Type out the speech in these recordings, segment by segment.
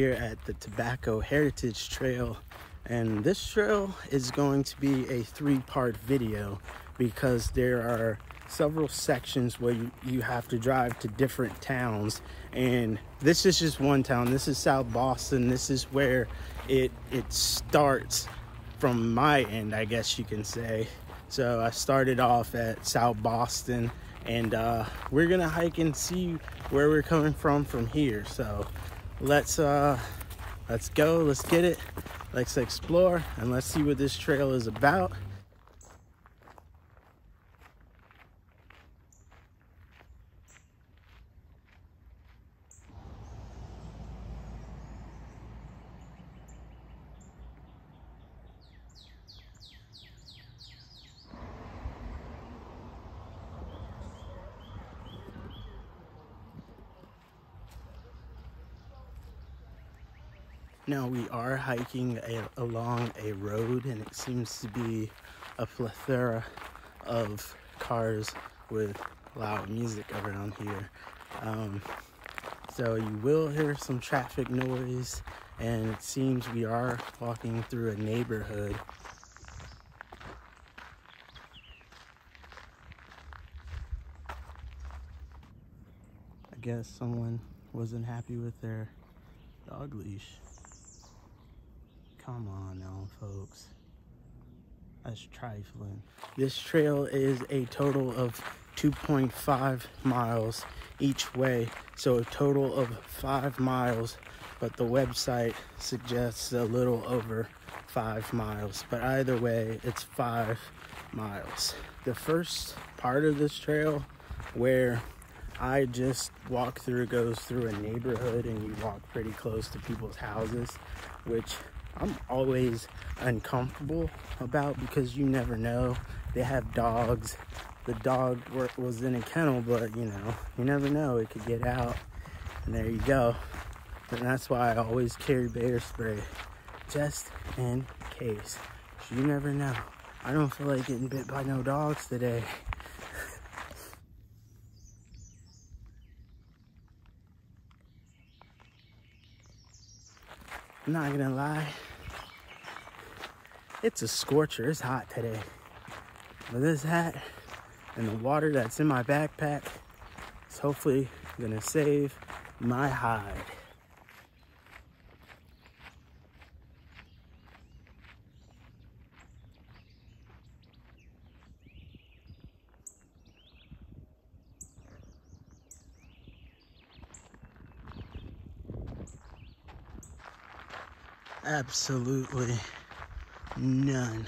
here at the Tobbacco Heritage Trail, and this trail is going to be a three-part video because there are several sections where you have to drive to different towns, and this is just one town. This is South Boston. This is where it starts from my end, I guess you can say. So I started off at South Boston, and we're gonna hike and see where we're coming from here. So let's go, let's get it, let's explore, and let's see what this trail is about. Now we are hiking along a road, and it seems to be a plethora of cars with loud music around here. So you will hear some traffic noise, and it seems we are walking through a neighborhood. I guess someone wasn't happy with their dog leash. Come on now, folks. That's trifling. This trail is a total of 2.5 miles each way, so a total of 5 miles, but the website suggests a little over 5 miles, but either way, it's 5 miles. The first part of this trail, where I just walk through, goes through a neighborhood, and you walk pretty close to people's houses, which I'm always uncomfortable about because you never know. They have dogs. The dog was in a kennel, but you know, you never know. It could get out, and there you go. And that's why I always carry bear spray, just in case. You never know. I don't feel like getting bit by no dogs today. I'm not gonna lie, it's a scorcher. It's hot today, but this hat and the water that's in my backpack is hopefully gonna save my hide. Absolutely none.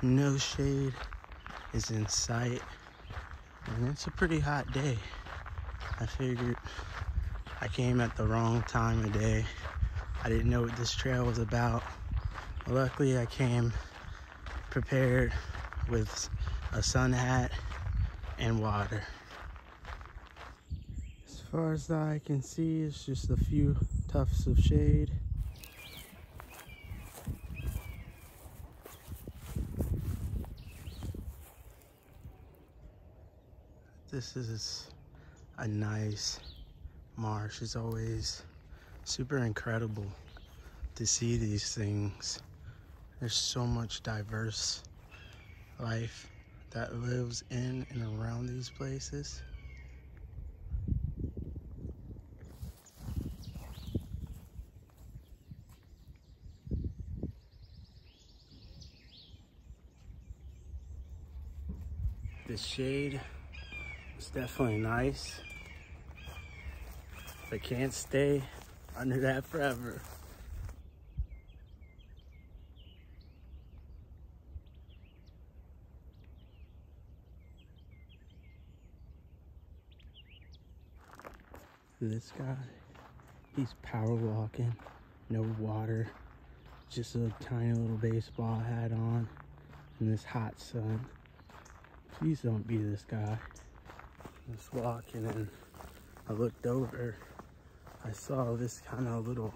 No shade is in sight, and it's a pretty hot day. I figured I came at the wrong time of day. I didn't know what this trail was about. Luckily, I came prepared with a sun hat and water. As far as the eye can see, it's just a few tufts of shade. This is a nice marsh. It's always super incredible to see these things. There's so much diverse life that lives in and around these places. The shade is definitely nice, but can't stay under that forever. This guy, he's power walking, no water, just a tiny little baseball hat on in this hot sun. Please don't be this guy. Just walking, and I looked over. I saw this kind of little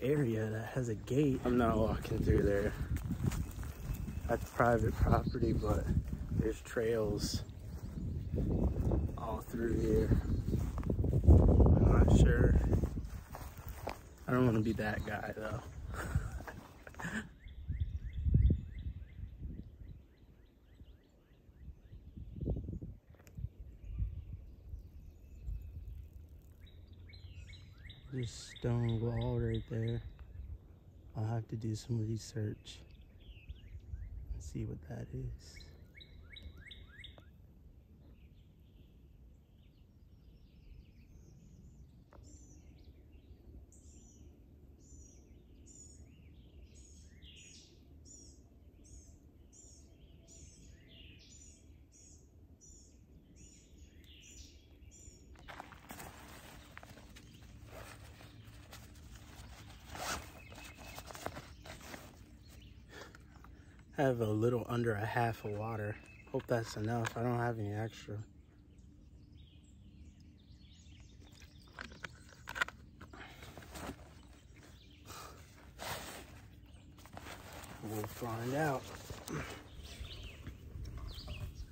area that has a gate. I'm not walking through there. That's private property, but there's trails all through here. I'm not sure I don't want to be that guy though. There's stone wall right there. I'll have to do some research and see what that is. I have a little under a half of water. Hope that's enough. I don't have any extra. We'll find out.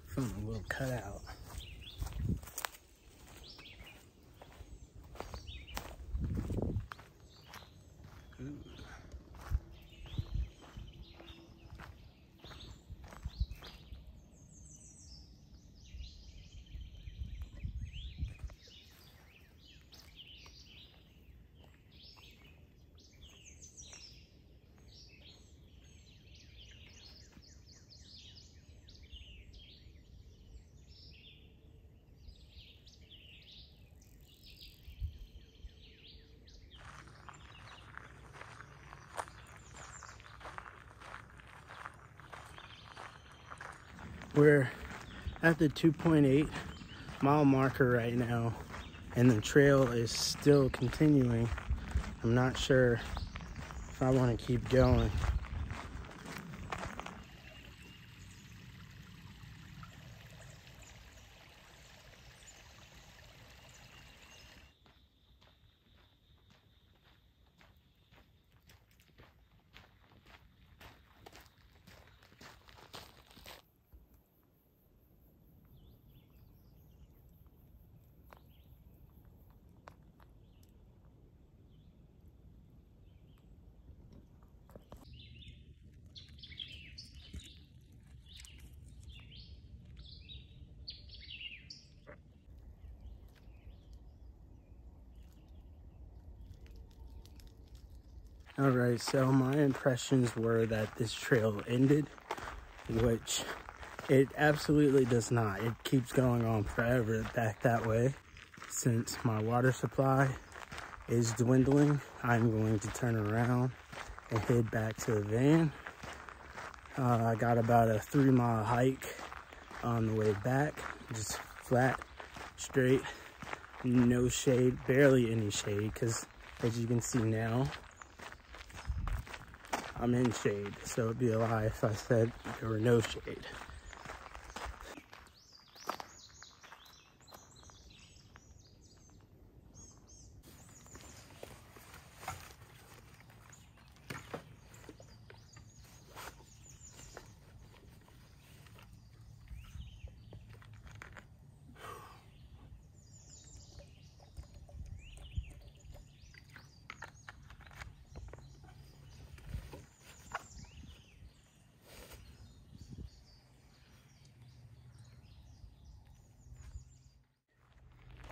From a little cutout. We're at the 2.8 mile marker right now, and the trail is still continuing. I'm not sure if I want to keep going. Alright, so my impressions were that this trail ended, which it absolutely does not. It keeps going on forever back that way. Since my water supply is dwindling, I'm going to turn around and head back to the van. I got about a 3-mile hike on the way back, just flat, straight, no shade, barely any shade, because as you can see now, I'm in shade, so it'd be a lie if I said there were no shade.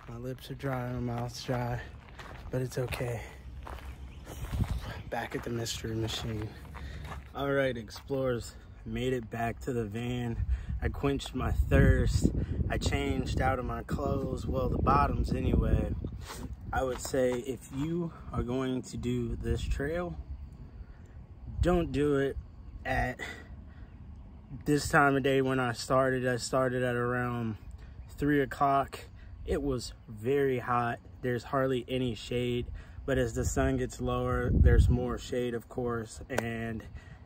My lips are dry, my mouth's dry, but it's okay. Back at the mystery machine. All right, explorers, made it back to the van. I quenched my thirst. I changed out of my clothes, well, the bottoms anyway. I would say if you are going to do this trail, don't do it at this time of day. When I started at around 3 o'clock. It was very hot. There's hardly any shade, but as the sun gets lower, there's more shade, of course, and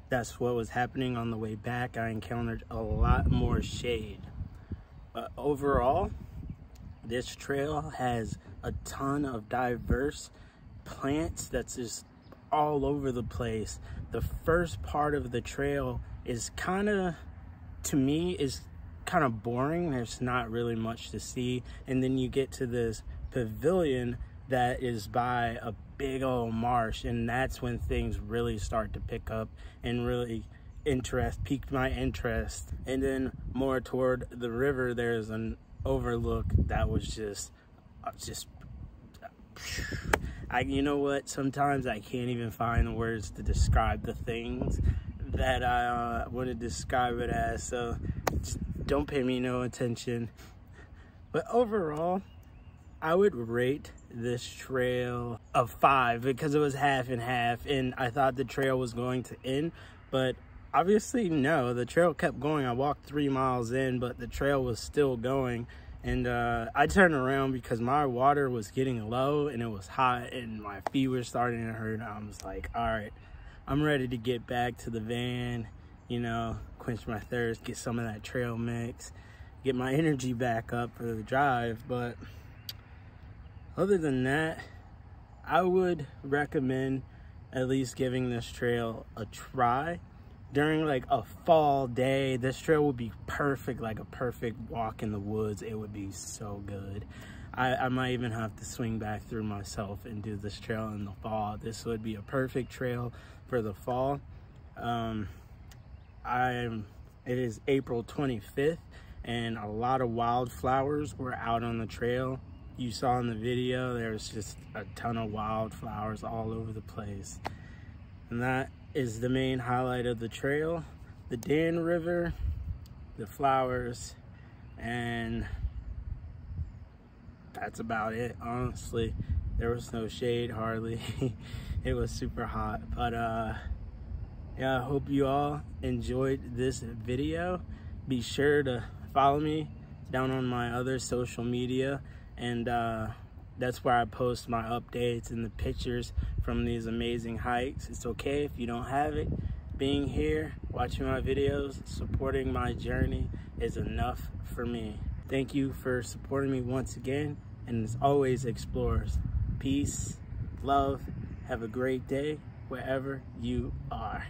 that's what was happening on the way back. I encountered a lot more shade. But overall, this trail has a ton of diverse plants that's just all over the place. The first part of the trail is kind of, to me, is kind of boring. There's not really much to see, and then you get to this pavilion that is by a big old marsh, and that's when things really start to pick up and really piqued my interest. And then more toward the river, there's an overlook that was just you know what, sometimes I can't even find the words to describe the things that I want to describe it as, so just don't pay me no attention. But overall, I would rate this trail a 5 because it was half and half, and I thought the trail was going to end, but obviously no, the trail kept going. I walked 3 miles in, but the trail was still going. And I turned around because my water was getting low and it was hot and my feet were starting to hurt. I was like, all right, I'm ready to get back to the van, you know, quench my thirst, get some of that trail mix, get my energy back up for the drive. But other than that, I would recommend at least giving this trail a try. During like a fall day, this trail would be perfect, like a perfect walk in the woods. It would be so good. I might even have to swing back through myself and do this trail in the fall. This would be a perfect trail for the fall. It is April 25th, and a lot of wildflowers were out on the trail. You saw in the video, there's just a ton of wildflowers all over the place. And that is the main highlight of the trail. The Dan River, the flowers, and that's about it, honestly. There was no shade, hardly. It was super hot. But yeah, I hope you all enjoyed this video. Be sure to follow me down on my other social media, and that's where I post my updates and the pictures from these amazing hikes. It's okay if you don't have it. Being here, watching my videos, supporting my journey is enough for me. Thank you for supporting me once again. And as always, explorers, peace, love, have a great day wherever you are.